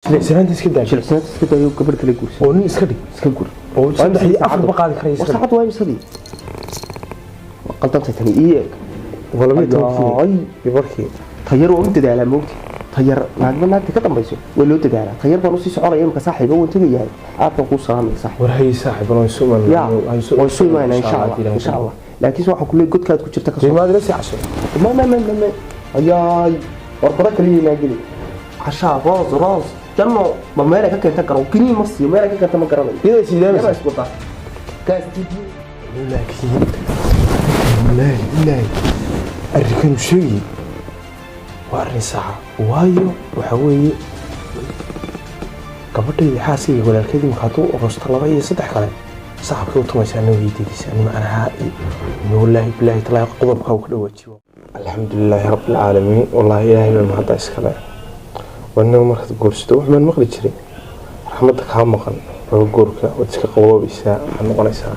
جلسانتي اسكدا جلسانتي اسكدا يو قبل كلا غورسي oo nin iska dhig oo saddex afar baqaad karaysa وساعات واي مسدي قلطت تاني ايه wala mid ay ibarkii طير وانت دالا موت طير ما ka dambayso way loo dadaala طير baan u sii soconaya imka saaxiibo uu tagayay aad ku salaamay saaxiib war hay saaxiib oo suuman way suuman insha Allah laakiin waxa kulay godkaad ku jirta ka soo maad la si cashay ما ayaay warqada kaliya ma geli casha roos janno ma meel ka keenta karo kini ma si meel ka keenta ma garanayo ida siidana bas wata kaas tidi laakiin la arkan shay waarin saxa waayo waxa weeye gabadhii xaasiga walaalkeedii maxaa uu rosto 2 iyo 3 kale saxabkii u tumaysan weydiisay ma anaha wallahi billahi talaa qodobka uu ka dhawaajiyo alxamdulillaah rabbil caalamiin wallahi ilaahay ma hadda iskale wana markaad goorsto wax man maqli jiray raxmadda ka maqan oo goorka oo iska qaboobaysa waxaan noqonaysaa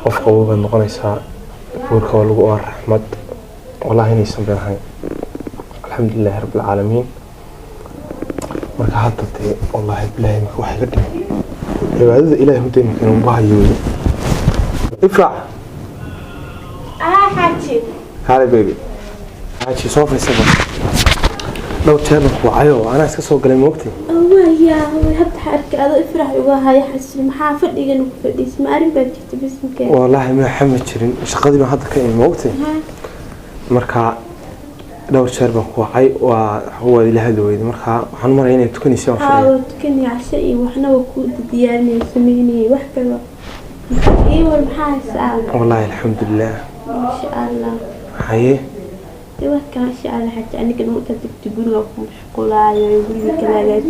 qof qabooba noqonaysaa goorka waa lagu raxmad wallahi inaysan beenahay alxamdulillaah rabbil caalamiin marka hadda tee wallahi billahi ma wax ka dhigay cibaadada ilaahay hudeen inuu baahayo ifraac حاجي هلا بيبي حاجي صوفي سبب لو تشابك وعيو انا اسكا سو غلي موقتي ويا هبت حرك ادو افرح وها يحس maxaa fadhigan ku fadhiis ma arin baa jirta bismkee والله ما حمد jirin shaqadii ma hadda ka moogtay marka dhowr jeer baan ku wacay waa huwa ilaahay weeydi marka waxaan maray inay tukanayso haa tukani casho iyo waxna ku diyaarinay sameeyay wax kale iyo maxaa saa والله الحمد لله ما شاء الله haye ايوه كان شاء الله حتى انا كنت متدكت غريغا مشغولاyo guriga kale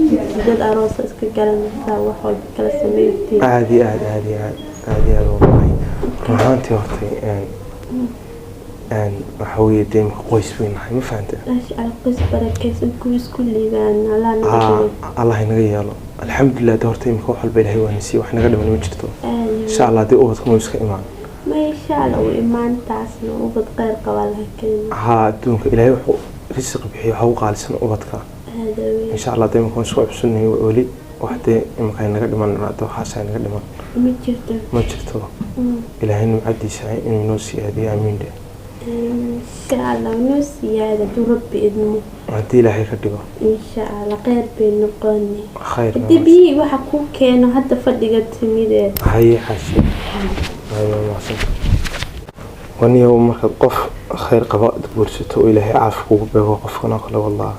dad aroos iska galanaysa wax kala sameeyay عادي والله ruuxantii hortay waxa weeye deemka qoys weyn nahay ma fahantaa qoys barakeysan kuwis kulligaan Allah inaga yeelo alxamdulillaah hortay imka wax walba ilaahay waa nasiib wax naga dhiman ma jirto insha Allah dii ubadku ma iska imaan ما شاء الله وإيمان تاسنا وبد غير قبلها كلمة ها دونك إلهي وحو رزق بحي وحو قالسن وبدك هذا إن شاء الله دايما كون سوى بسنة وولي وحدة إما كان نقدر من نعطيه حاسة نقدر من ما جرته إلهي إنه عدي سعي إنه نوسي هذه أمين ده إن شاء الله نوسي هذا رب بإذنه عدي إلهي كده إن شاء الله خير بينقوني خير دبي وحكوك كانوا حتى فدقت سميده هاي حاشي أيوة ما صدق وأني يوم مركب قف خير قضاء بورسته إلهي عافك بوقف ناقله والله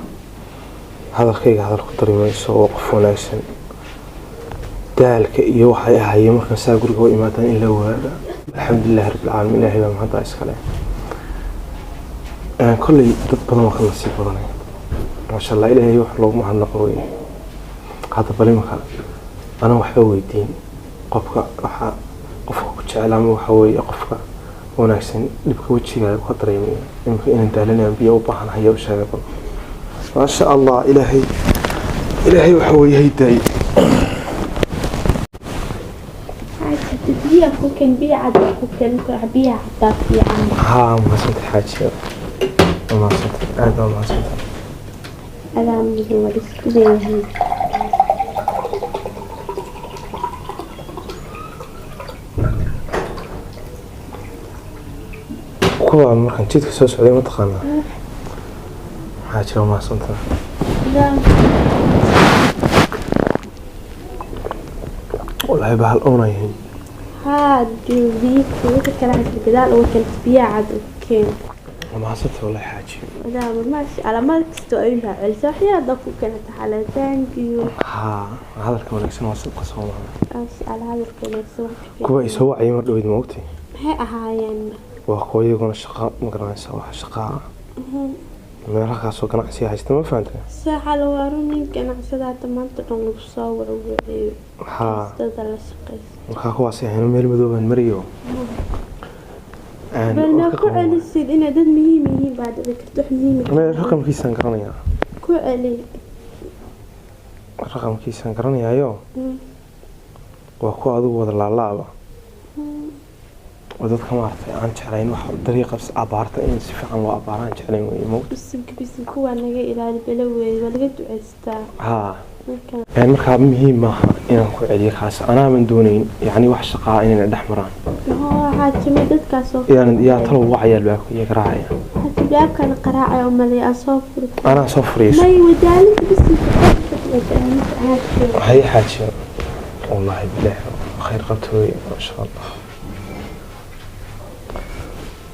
هذا الخير هذا الخطر ما يسوى وقف وناسن ذلك يوحى هاي مركب ساقر قوي إماتان إلا هو الحمد لله رب العالمين إلهي ما هذا إسكاله أنا كل ضد ما خلص يبغاني ما شاء الله إلهي يوحى ما هنقروي هذا بلي مكان أنا وحبوي الدين قفك qofka ku jeclaan waxa weeye qofka wanaagsan dibka wajiga ku dareemay in daalanayaan biyo u baahan hayo sheego ma sha Allah ilaahay waxa weeye hayday تدبيع ممكن بيعد ممكن بيع في عام ها ما صدق حاجة ما صدق هذا ما صدق هذا من هو السكرين kuwa markaan jidka soo socday ma taqaana waxa jira ma santa والله بحال أوناين ها جوزيك وكلا الجدال وكان بيعد وكان ما حصلت والله حاجة لا ماشي على ما تستوعبها الزحية ضفوا كانت على تانكي ها هذا الكون يكسر وصل قصوم على هذا الكون كويس هو عيمر دويد موتي هي أهاين وأخوي يقول الشقاء مقرن سوا الشقاء ما راح أسوق أنا عسيا هاي ما فهمت ساعة لو أروني كان عسيا تمام تقوم بصور وعي ها استدل الشقيس وخاخو عسيا هنا ميل مدوب المريو بلنا كوعلي السيد إنا دد مهمين بعد ذكرت مهمين ما رقم كيسان قرنيا كوعلي رقم كيسان قرنيا يو وأخو أدو وضع اللعبة ودadka maartay aan jeclayn wax dariiqa abaarta in si fiican loo abaaraan jeclayn way mood bisinka waa naga ilaali balaweey waa laga duceystaa ha يعني marka muhiim maaha inaan ku celiyo kaas anaa man doonayn yani wax shaqaa inay dhex maraan waxaa timid dadkaas oo yaa talo wacaya albaabka iyo garaacaya albaabkan qaraacay oo maleeya soo furo anaa soo furiyay may wadaalid bisi هي حاجة والله بالله خير قبتوي ما شاء الله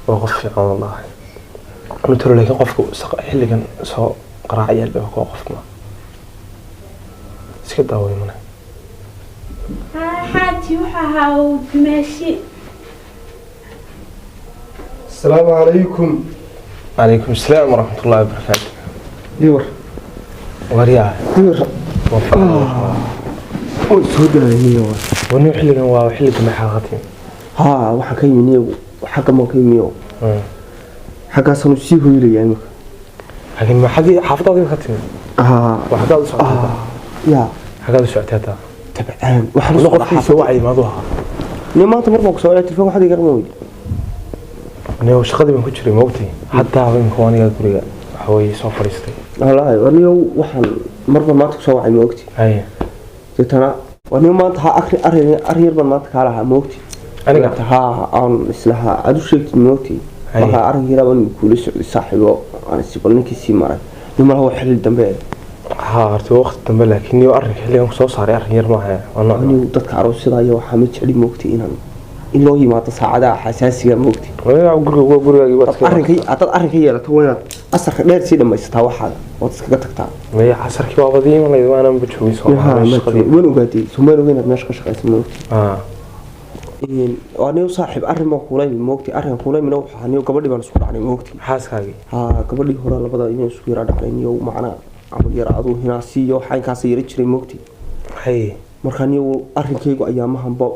وقف والله قلت له لكن قفكو حلي كان سو قراعي الباب وقف ما اسكت داوي منه حاجي وحاو ماشي السلام عليكم. عليكم السلام ورحمة الله وبركاته. يور ورياه يور سودا هي ونو حلي وحلي كما حاقتين ها waxa ka yimid waxa ma ka yimid xaga sanu si hooyay imika لكن ما حد حافظه كتير وحاجة يا حاجة سعتها تبعان waxa نقط في سواعي موضوعها لما تمر soo telefoon waxa iga qarmoy نيو شقدي من كجري موتي حتى وين كوانيga guriga waxa way soo fariistay wallahi waniyo waxaan marba maanta soo wacay moogti ay tana waniyo maanta ha akhri ariyar ban maanta kala ha moogti aniga ha aan islaha adu sheegtay moogti waxa ariyar ban kula socday saaxiibo aan si balninkii si maray nima waa xil dambe ها horta waqti dambe laakiin iyo arrinka xilligan ku soo saaray arrin yar ma aha anigu dadka aroosada iyo waxa ma jecel moogti inaan in loo yimaado saacadaha xasaasiga moogti waa guriga wadka arrinka yeelato waa asarka dheer si dhamaysta waxa oo iskaga tagtaa may casarkii waa badii ma leeyahay waana ma joogay Soomaaliya waan ogaatay Soomaaliya inaad meesha ka shaqeyso moogti anigu saaxiib arrin ma kulay moogti arrin kulay mina waxa anigu gabadhii baan isku dhacnay moogti xaaskaagi gabadhii hore labada inay isku yara dhaceen iyo macna amal yara adu hinaasi iyo xaynkaas yara jiray moogti hay marka anigu arrinkaygu ayaamahanba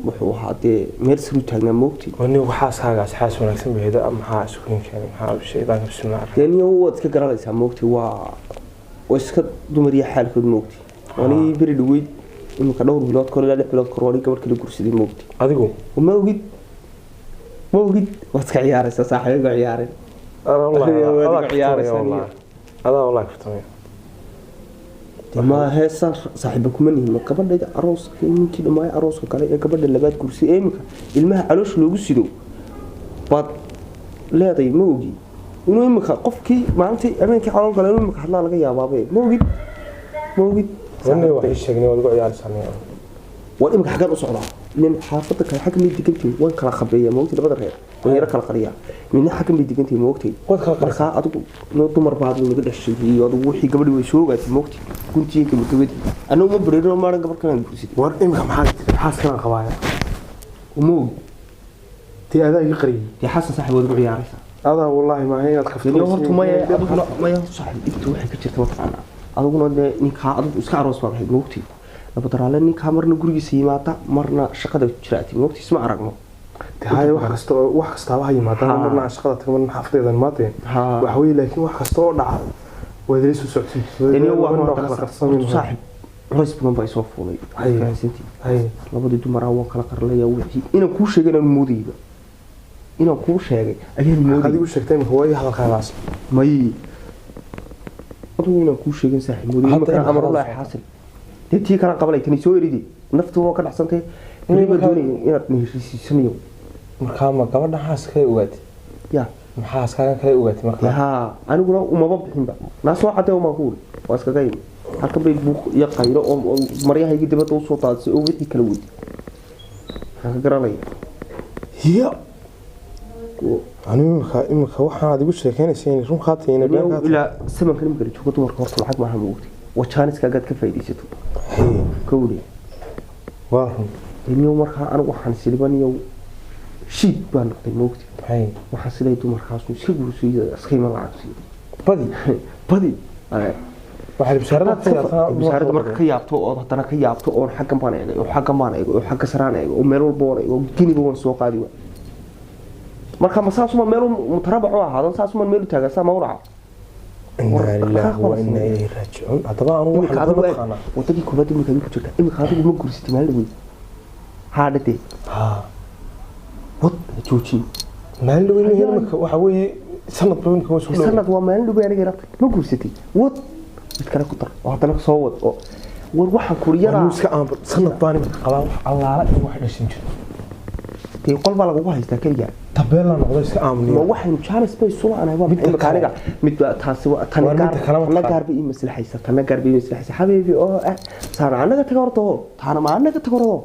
wuxuu ahaadee meel soo taagnaa moogti wani xaaskaagaas xaas wanaagsan baheeda maxaa isku keenay maxaa shaydaanka bismillah anigu waad iska garanaysaa moogti waa iska dumariya xaalkood moogti wani bari dhaweyd imika dhowr bilood kor ilaa 6 bilood kor wali gabadh kale gursaday moogti adigu ma ogid waad ka ciyaaraysaa saaxiibga ciyaareen والله كفتمي ما هيسا صاحبك مني gabadha aroos intii dhamay arooska kale ee gabadha labaad kursi eemka ilmaha caloosh loogu sido baad leeday moogi inuu imika qofkii maanta ameenkii xalon kale inuu imika hadla laga yaabaabe moogi wani wax sheegnay wad ugu ciyaarsanay waa imika xagan u socdaa in xaafada kale xaq mid digantii waan kala khabeeyaa moogti labada reer oo yara kala qariya midna xaq mid digantii moogti wad kala qarka adigu noo dumar baad laga dhashay iyo adigu wixii gabadhi way soo gaatay moogti guntii gabadhi anoo ma bareero maaran gabar kana gursid war imika maxaa xaaskana qabaaya moog tii adaa ii qariyay يا حسن صاحب ودو عياريسا هذا والله ما هي يعني hortu ma ya صاحب inta waxay ka jirta mataqaana aduguna ninka adigu iska aroos baa waxay moogti laba daraale ninka marna gurigiisa yimaada marna shaqada jiraati moogti isma aragno tahay wax kasta waxa yimaada marna shaqada tagman xaafadada maadeen waxa weey laakiin wax kasta oo dhaca way leeso socodsiin yani waa kala qarsan صاحب rays badan baa soo fuulay hay labadii dumar ah waa kala qarlaya wixii inaan ku sheegay moodayba inaan ku sheegay ayaan mooday adigu sheegtay hooyo hadalkaas may adigu inaan ku sheegay saaxiib mooday marka amar Allah xaasil dadkii kana qabalay tan soo eridi naftu waa ka dhacsantay waliba doonay inaad nihisiisaniyo marka ma gabadha xaaska ay ogaatay ya maxaa xaaska kale ogaatay marka ha aniguna uma bixinba naas waa cadeeyo ma kuul waa iska gayn halka bay buuq iyo qayro oo maryahaygii dibadda u soo taadsay oo wixii kala wadi waxa garanay hiya imika waxaan adigu sheekeynaysaa in run qaatayna baa ila saman kan maqli joogto marka horta lacag ma hamoogtay wajaanis ka faa'iideysato kowdi waa inuu marka anigu waxaan silibaniyo shid baan noqday moogtay waxaan siday dumarkaas iska guursiyo askayma lacag badi waxa bishaarada marka ka yaabto oo hadana ka yaabto oo xaggan baan eegay oo xagga saraan eegay oo meel walba oo giniba waan soo qaadi waa marka masaasuma meel mutarabaco ahaado saasuma meel taagan sama waraca inna lillahi wa inna ilayhi raaji'un hadaba anu waxaan wadadii kubadda imika ku jirta imika adigu ma guursatay meel weyn haadade wad joojin meel weyn imika waxa weeye sanad badan ka soo sanad waa meel weyn aniga rabtay ma guursatay wad mid kale ku dar oo haddana soo wad oo war waxaan ku yaraa iska aan sanad baan qabaa wax allaala iyo wax dhashin jir tii qol baa lagu haystaa kaliya tabeela noqdo iska aamniyo ma waxaan Charles Bay soo anay waa mid kaaniga mid taasi waa tan gaar bay maslaxaysa tan gaar bay maslaxaysa habibi oo saara anaga tagoorto taana ma anaga tagoorto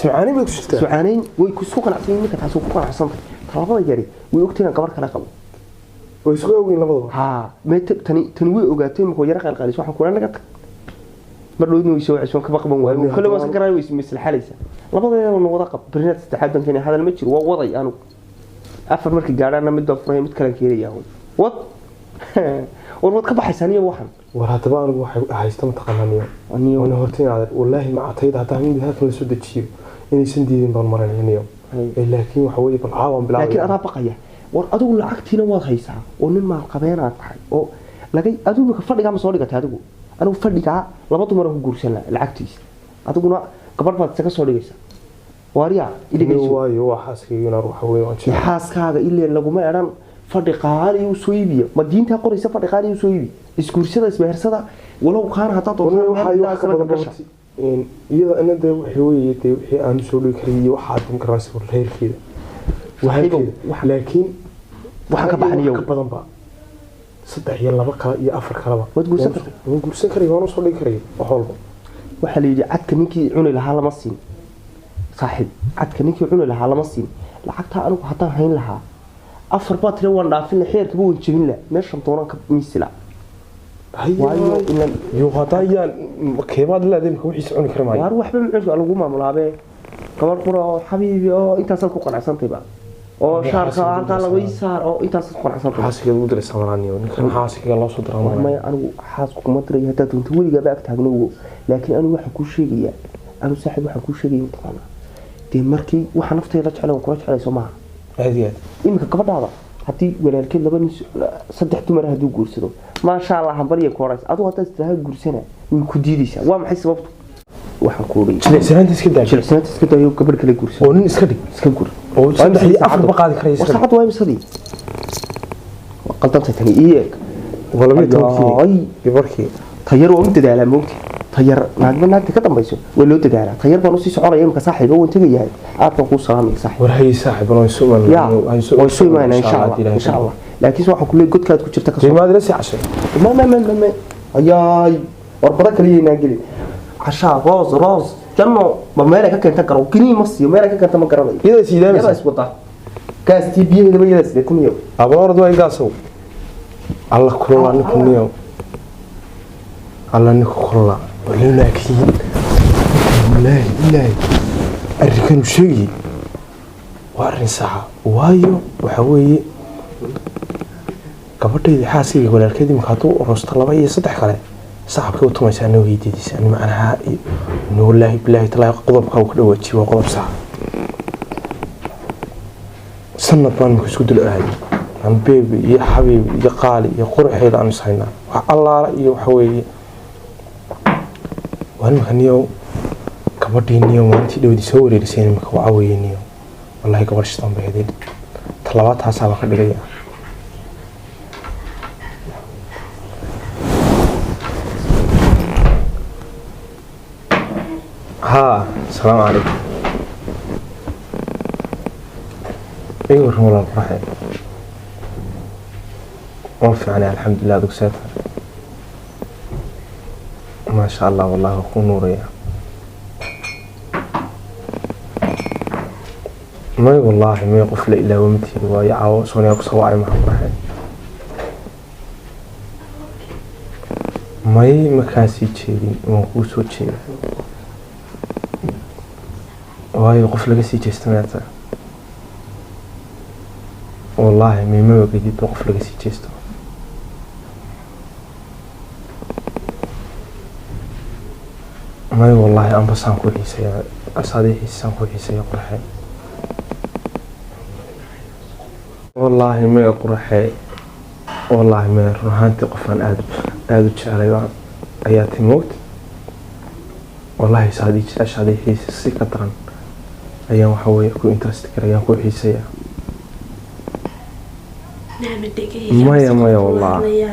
suucaani ma ku jirtaa suucaani way ku soo qanacsan ninka taas ku qanacsan talabada yari way ogteen gabar kala qabo way isku ogeyn labadaba ha meet tani way ogaatay ma ko yara qalqalis waxaan ku anaga mardoodna way soo cusub ka qaban waayo kale waa ka garay way maslaxaysa labadeedana wada qab bariinad saddexdan kan hadal ma jiro waa waday anu afar markii gaarana mid dofray mid kale keenaya wad wad ka baxaysan iyo waxan war hadaba anigu waxay haysto ma taqaananiyo aniga hortaynaad wallahi ma atayda hadaa mid halkan la soo dajiyo inaysan diidin baan maranayo laakiin waxa weeye bal caawan bilaw laakiin adaa baqaya war adigu lacagtiina waad haysaa oo nin maal qabeenaad tahay oo laga adigu ka fadhiga ma soo dhigatay adigu anigu fadhiga laba dumar ku guursan lacagtiisa adiguna gabar baad iska soo dhigaysaa wariya idigayso waayo waxaaskayna waxa weeye waan jecel xaaskaaga ilaa laguma eran fadhi qaali uu soo iibiyo ma diinta qoraysa fadhi qaali uu soo iibi iskuursada isbeersada walow kaan hataa doonto waxa ka badan gashay iyada inada wixii weeyay wixii aan soo dhigi karay waxa aad karayso reerkeeda waxa laakiin waxa ka baxaniyo ka badan ba saddex iyo laba kala iyo afar kalaba wad guursan karay waan soo dhigi karay wax walba waxa la yiri cadka ninkii cunay lahaa lama siin صاحب عاد كنيكي عوني لها لما سين لعقتها أنا وحطها هين لها أفر باتري وان دافين الحير كبون جميل لا ماشي مطوران كميسلا وايو يو هطايا كيباد لا دين كوحي سعوني كرماي واروح بمعجو على قوما ملابي قبل قرى حبيبي انت سالكو قنعسان طيبا oo shaarka halka lagu isaar oo intaas ku qanacsan xaaskiga u diray samaraniyo ninkan xaaskiga loo soo diray ma anigu xaasku kuma diray hadaa doonto weliga ba ag taagno laakiin anigu waxa ku sheegaya anigu saaxiib waxa ku sheegay inta dee markii waxa nafteeda jecel oo kula jecel Soomaa aadiyaad imika gabadhaada hadii walaalkeed laba nin saddex dumar haduu guursado ma sha Allah hanbariye korays adu hada istaha guursana way ku diidaysa waa maxay sababtu waxaan ku oray jilcinaanta iska daayo gabadh kale guursado oo nin iska dhig oo saddex iyo afar baqaadi karaysa saacad waa imsadii qaldantay tani iyeeg wala mid toofii gabarkii tayar oo inta daalaa moogti tayar naagta ka dambayso way loo dadaalaa tayar baan u sii soconaya imka saaxiibo uu tagayahay aad baan ku salaamay saaxiib war hay saaxiib oo soo imaan insha Allah laakiin waxa kulay godkaad ku jirta ka soo imaad la si cashay ma ayaay war bada kaliya gali casha roos janno ma meel ka keenta karo kini ma siiyo meel ka keenta ma garanayo iyada siidaan iyada iswada kaasti biyaha ma iyada sidee kumiyo abaardu way gaasow Allah kulaa ninkuniyo Allah ninku kulaa laakiin wallahi arrin sheegi waa arrin sax waayo waxa weeye gabadheedii xaaskayga walaalkeedii markaa uu roosta laba iyo saddex kale saxabka uu tumaysaa inuu weydiisay in macnaha inuu wallahi billahi talaa qodobka uu ka dhawaajiyo waa qodob sax sanad baan ku isku dulaaday aan beebi iyo xabiib iyo qaali iyo qurxeeda aan saynaa wax allaala iyo waxa weeye waan maniyo gabadhiiniyo maalintii dhawdi soo wareerisay imika waa caawiyniyo wallahi gabadh shidaan bay hadeen talabaataas baa ka dhigaya ها السلام عليكم ايوه والله فرحي وفي عليها الحمد لله دوك ساتر ما شاء الله والله اخو نوريا ما والله ما يقفل الا ومتي ويعاو سوني اكو سواعي مع فرحي ما كاسي جيرين ما كو سو جيرين waayo qof laga sii jeestanaata wallahi ma waqidid qof laga sii jeesto may wallahi aan basaan ku xiisaya asaadihiisan ku xiisaya qurxe wallahi ma qurxe wallahi ma ruuxanti qofan aad u jeclay ayaa timood wallahi saadihiisa si ka daran ayaan waxa weeye ku interest karayaan ku xiisaya maya wallahi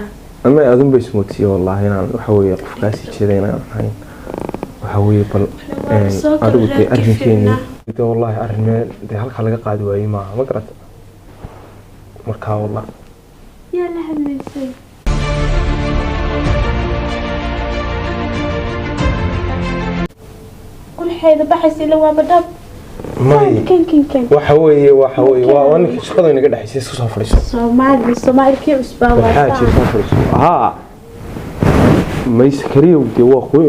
ama aadun bay ismoodsiye wallahi inaan waxa weeye qofkaasi jeeday inaan ahayn waxa weeye bal adigu dee arrinkeeni dee wallahi arrin meel dee halka laga qaadi waayey maaha ma garata markaa wallah yaa la hadlaysay qulxeeda baxaysa ila waa badhab may kan waxa weeye waa ninka shaqada inaga dhaxaysay iska soo fadhiiso Soomaalkii cusbaa waxaa jira soo fadhiiso may sakariyow dee waa kuu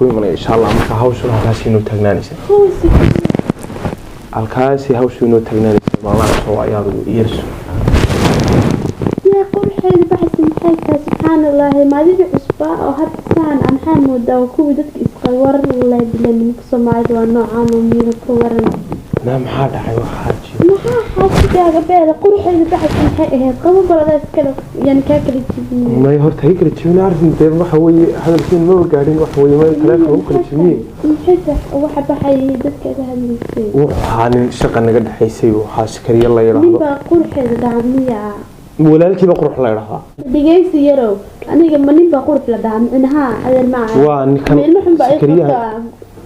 imanaya insha allah marka hawshan halkaasi inoo taagnaanaysa halkaasi hawshu inoo taagnaanaysa maalmaha soo ayaadu yeerso yaa qulxeeda baxaysa maxay tahay subxaanallaahi maadida cusbaa oo hadda saan aan maxaa moodaa kuwii dadka isqawaran la dilan ninka Soomaalida waa noocaan oo miida ku waran ما محاد حيو حاجي maxaa xaasigaaga beela qurxeeda baxaysa maxay ahayd qabo baladaas kale yani kaa kala jibin ما يهرت هيك التشمين عارف انت waxa way hadalkiin ma gaadhin waxa way meel kale oo kala jibin maxay waxa baxay dadka ka hadlaysay waxaan shaqo naga dhaxaysay waxa askariya la yiraahdo ninba qurxeeda dhacmiya walaalkiiba qurux la yiraahdo dhigaysi yarow aniga ma ninba qurux la dhacminaha adeer ma waa ninkan askariya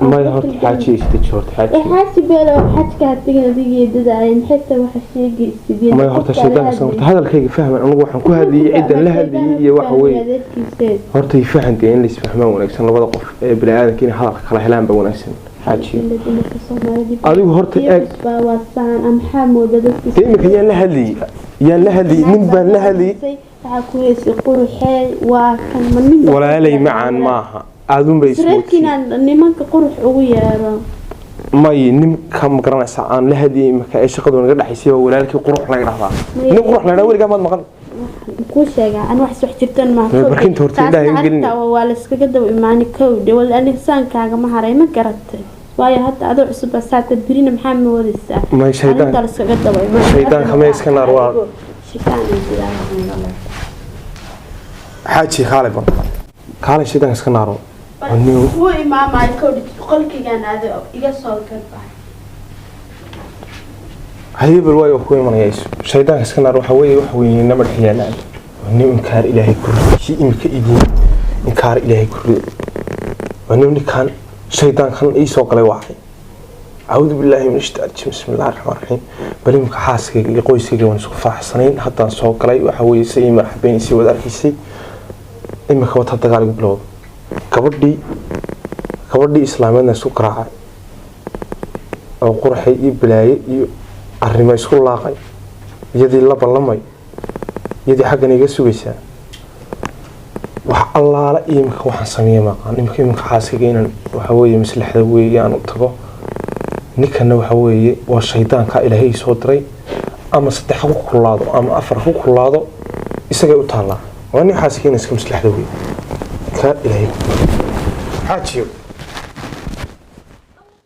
ما يهرت حاجي استجورت حاجي حاجي بلا حاجة هتيجي نتيجة دداين حتى وحشيجي استدين ما يهرت شيطان صوت هذا الكي فهم أنا وحن كل هذه عدة لها دي وحوي هرت يفهم دين اللي يفهمه ونكسر لو وقف بلا آدم كين حلق على هلام بونكسر حاجي أدو هرت أج واسان أم حمود دين كيان لها دي من بان لها دي كويس يقولوا حي وكان من ولا لي معا معها aadun bay ismoodkiin nimanka qurux ugu yeero may nim kam garanaysa aan la hadiyay marka ay shaqadu naga dhaxaysay walaalkii qurux la yiraahdaa nin qurux la weliga ma maqan ku sheega aan wax jirtan ma markin horta ilaahay gelin waa la iskaga daba iimaani kowde wal anigsaankaaga ma haray ma garatay waayo hadda adoo cusub saata birina maxaa ma wadaysaa may shaydaan la iskaga daba iimaani shaydaan kama iska narwaa xaaji khaliban kaalay shaydaan iska naaro هو إمام الكود قلك كان هذا يقصر كذا هاي بالواي وحوي من يعيش شيطان كسكنا روح وحوي نمر حيانا وني إنكار إلهي كل شيء إنك إيدين إنكار إلهي كل وني كان شيطان كان يسوق له واحد أعوذ بالله من الشيطان بسم الله الرحمن الرحيم بل إنك حاسك يقويسك ونسوق فرحسنين حتى نسوق له وحوي سي مرحبين سي وذاك سي إما خوات هذا قال بلود gabadhii islaamiyadna isku qaraacay oo qurxay iyo bilaayay iyo arrimo isku laaqay iyadii la ballamay iyadii xaggan iga sugaysaa wax allaala imika waxaan sameeyay maqaan imika xaaskiga inaan waxa weeye maslaxda weeye aan u tago ninkana waxa weeye waa shaydaanka ilaahay soo diray ama saddex ku kulaado ama afar ku kulaado isagay u taallaa waa nin xaaskiga iska maslaxda weeye ka ilaahay حاجيو